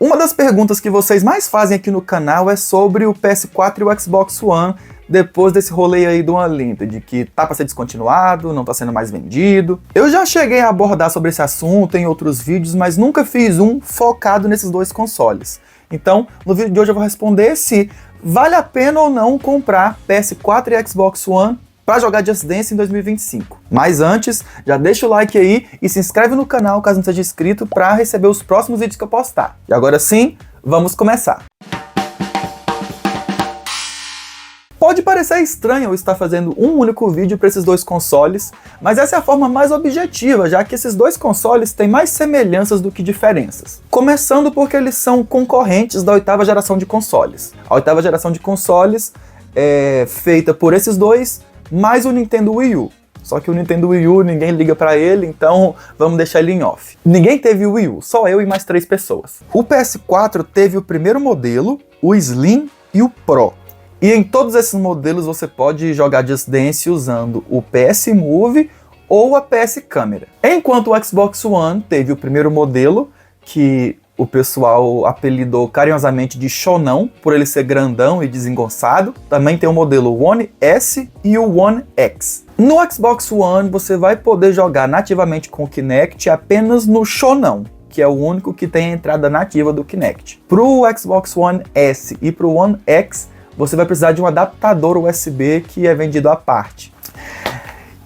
Uma das perguntas que vocês mais fazem aqui no canal é sobre o PS4 e o Xbox One depois desse rolê aí do Unlimited, que tá para ser descontinuado, não tá sendo mais vendido. Eu já cheguei a abordar sobre esse assunto em outros vídeos, mas nunca fiz um focado nesses dois consoles. Então, no vídeo de hoje eu vou responder se vale a pena ou não comprar PS4 e Xbox One para jogar Just Dance em 2025. Mas antes, já deixa o like aí e se inscreve no canal caso não seja inscrito para receber os próximos vídeos que eu postar. E agora sim, vamos começar. Pode parecer estranho eu estar fazendo um único vídeo para esses dois consoles, mas essa é a forma mais objetiva, já que esses dois consoles têm mais semelhanças do que diferenças. Começando porque eles são concorrentes da 8ª geração de consoles. A 8ª geração de consoles é feita por esses dois, mais o Nintendo Wii U. Só que o Nintendo Wii U ninguém liga pra ele, então vamos deixar ele em off. Ninguém teve o Wii U, só eu e mais 3 pessoas. O PS4 teve o primeiro modelo, o Slim e o Pro. E em todos esses modelos você pode jogar Just Dance usando o PS Move ou a PS Câmera. Enquanto o Xbox One teve o primeiro modelo, que o pessoal apelidou carinhosamente de Shonão, por ele ser grandão e desengonçado. Também tem o modelo One S e o One X. No Xbox One você vai poder jogar nativamente com o Kinect apenas no Shonão, que é o único que tem a entrada nativa do Kinect. Para o Xbox One S e para o One X, você vai precisar de um adaptador USB que é vendido à parte.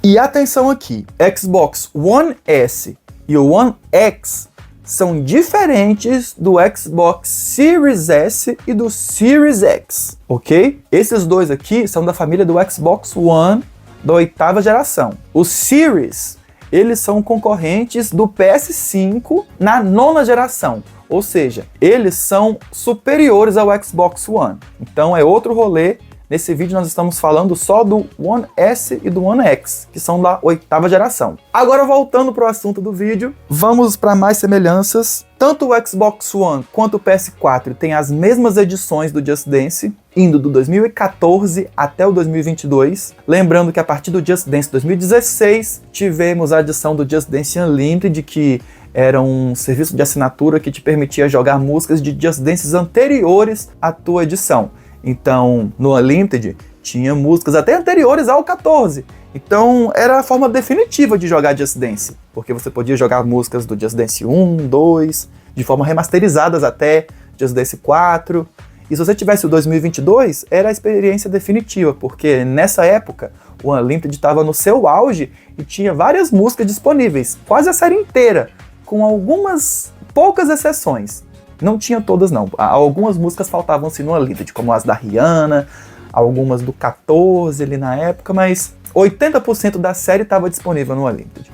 E atenção aqui, Xbox One S e o One X são diferentes do Xbox Series S e do Series X, ok? Esses dois aqui são da família do Xbox One da 8ª geração. Os Series, eles são concorrentes do PS5 na 9ª geração. Ou seja, eles são superiores ao Xbox One. Então é outro rolê. Nesse vídeo nós estamos falando só do One S e do One X, que são da 8ª geração. Agora voltando para o assunto do vídeo, vamos para mais semelhanças. Tanto o Xbox One quanto o PS4 têm as mesmas edições do Just Dance, indo do 2014 até o 2022. Lembrando que a partir do Just Dance 2016, tivemos a edição do Just Dance Unlimited, que era um serviço de assinatura que te permitia jogar músicas de Just Dances anteriores à tua edição. Então, no Unlimited, tinha músicas até anteriores ao 14. Então, era a forma definitiva de jogar Just Dance, porque você podia jogar músicas do Just Dance 1, 2, de forma remasterizadas até Just Dance 4. E se você tivesse o 2022, era a experiência definitiva, porque nessa época, o Unlimited estava no seu auge e tinha várias músicas disponíveis, quase a série inteira, com algumas poucas exceções. Não tinha todas não, algumas músicas faltavam-se no Unlimited, como as da Rihanna, algumas do 14 ali na época, mas 80% da série estava disponível no Unlimited.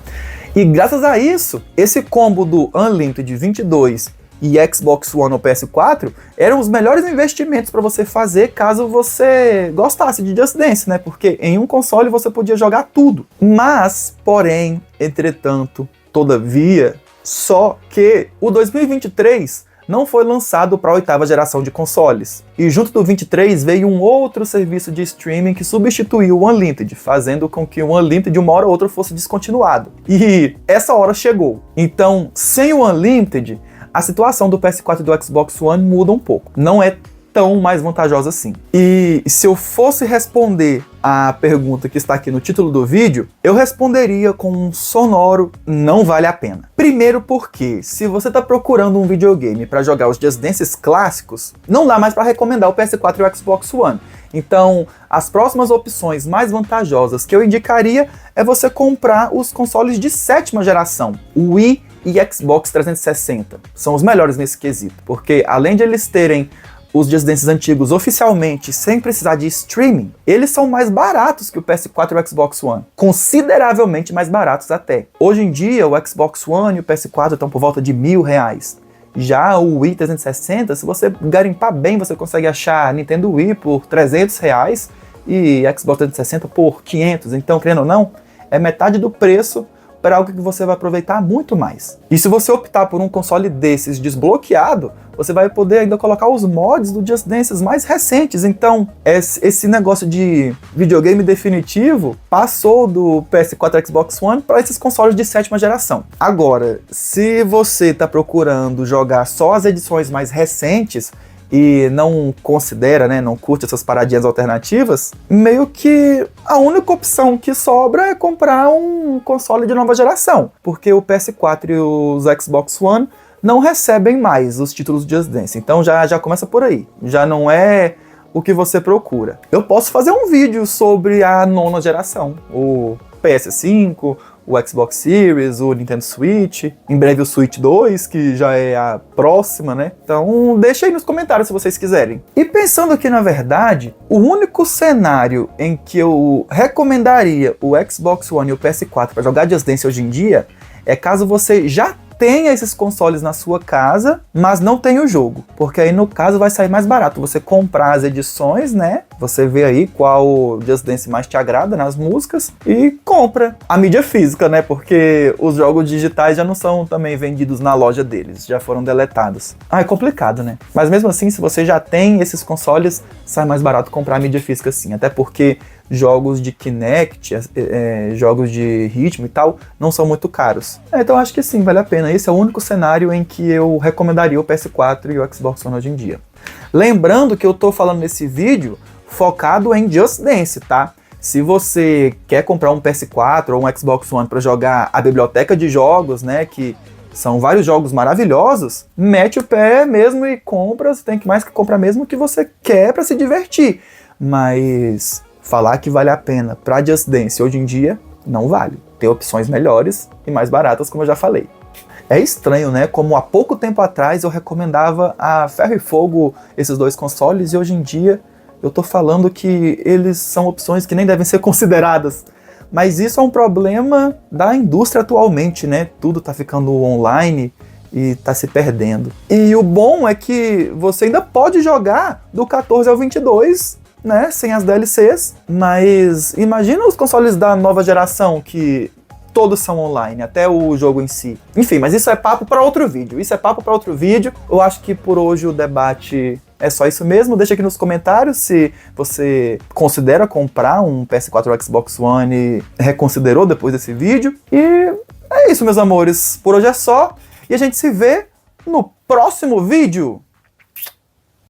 E graças a isso, esse combo do Unlimited 22 e Xbox One ou PS4 eram os melhores investimentos para você fazer caso você gostasse de Just Dance, né? Porque em um console você podia jogar tudo. Mas, porém, entretanto, todavia, só que o 2023 não foi lançado para a 8ª geração de consoles. E junto do 23 veio um outro serviço de streaming que substituiu o Unlimited, fazendo com que o Unlimited uma hora ou outra fosse descontinuado. E essa hora chegou. Então, sem o Unlimited, a situação do PS4 e do Xbox One muda um pouco. Não é tão mais vantajosa assim. E se eu fosse responder a pergunta que está aqui no título do vídeo, eu responderia com um sonoro não vale a pena. Primeiro porque, se você está procurando um videogame para jogar os Just Dances clássicos, não dá mais para recomendar o PS4 e o Xbox One. Então, as próximas opções mais vantajosas que eu indicaria é você comprar os consoles de 7ª geração, o Wii e Xbox 360. São os melhores nesse quesito, porque além de eles terem os Just Dances antigos oficialmente, sem precisar de streaming, eles são mais baratos que o PS4 e o Xbox One. Consideravelmente mais baratos até. Hoje em dia, o Xbox One e o PS4 estão por volta de R$1.000. Já o Wii 360, se você garimpar bem, você consegue achar Nintendo Wii por R$300 e Xbox 360 por 500. Então, querendo ou não, é metade do preço para algo que você vai aproveitar muito mais. E se você optar por um console desses desbloqueado, você vai poder ainda colocar os mods do Just Dance mais recentes. Então, esse negócio de videogame definitivo passou do PS4 Xbox One para esses consoles de 7ª geração. Agora, se você está procurando jogar só as edições mais recentes, e não considera, né, não curte essas paradinhas alternativas, meio que a única opção que sobra é comprar um console de nova geração, porque o PS4 e os Xbox One não recebem mais os títulos de Just Dance, então já começa por aí, já não é o que você procura. Eu posso fazer um vídeo sobre a 9ª geração, o PS5, o Xbox Series, o Nintendo Switch, em breve o Switch 2, que já é a próxima, né? Então deixa aí nos comentários se vocês quiserem. E pensando que, na verdade, o único cenário em que eu recomendaria o Xbox One e o PS4 para jogar Just Dance hoje em dia é caso você já tenha esses consoles na sua casa, mas não tenha o jogo, porque aí no caso vai sair mais barato você comprar as edições, né? Você vê aí qual Just Dance mais te agrada nas músicas e compra a mídia física, né? Porque os jogos digitais já não são também vendidos na loja deles, já foram deletados. É complicado, né? Mas mesmo assim, se você já tem esses consoles, sai mais barato comprar a mídia física sim, até porque jogos de Kinect, jogos de ritmo e tal, não são muito caros. Então acho que sim, vale a pena. Esse é o único cenário em que eu recomendaria o PS4 e o Xbox One hoje em dia. Lembrando que eu tô falando nesse vídeo focado em Just Dance, tá? Se você quer comprar um PS4 ou um Xbox One para jogar a biblioteca de jogos, né, que são vários jogos maravilhosos, mete o pé mesmo e compra, você tem que mais que comprar mesmo o que você quer para se divertir. Mas falar que vale a pena para Just Dance hoje em dia, não vale. Tem opções melhores e mais baratas, como eu já falei. É estranho, né? Como há pouco tempo atrás eu recomendava a ferro e fogo esses dois consoles e hoje em dia eu tô falando que eles são opções que nem devem ser consideradas. Mas isso é um problema da indústria atualmente, né? Tudo tá ficando online e tá se perdendo. E o bom é que você ainda pode jogar do 14 ao 22, né, sem as DLCs, mas imagina os consoles da nova geração que todos são online, até o jogo em si. Enfim, mas isso é papo para outro vídeo. Eu acho que por hoje o debate é só isso mesmo. Deixa aqui nos comentários se você considera comprar um PS4 ou Xbox One e reconsiderou depois desse vídeo. E é isso, meus amores. Por hoje é só. E a gente se vê no próximo vídeo.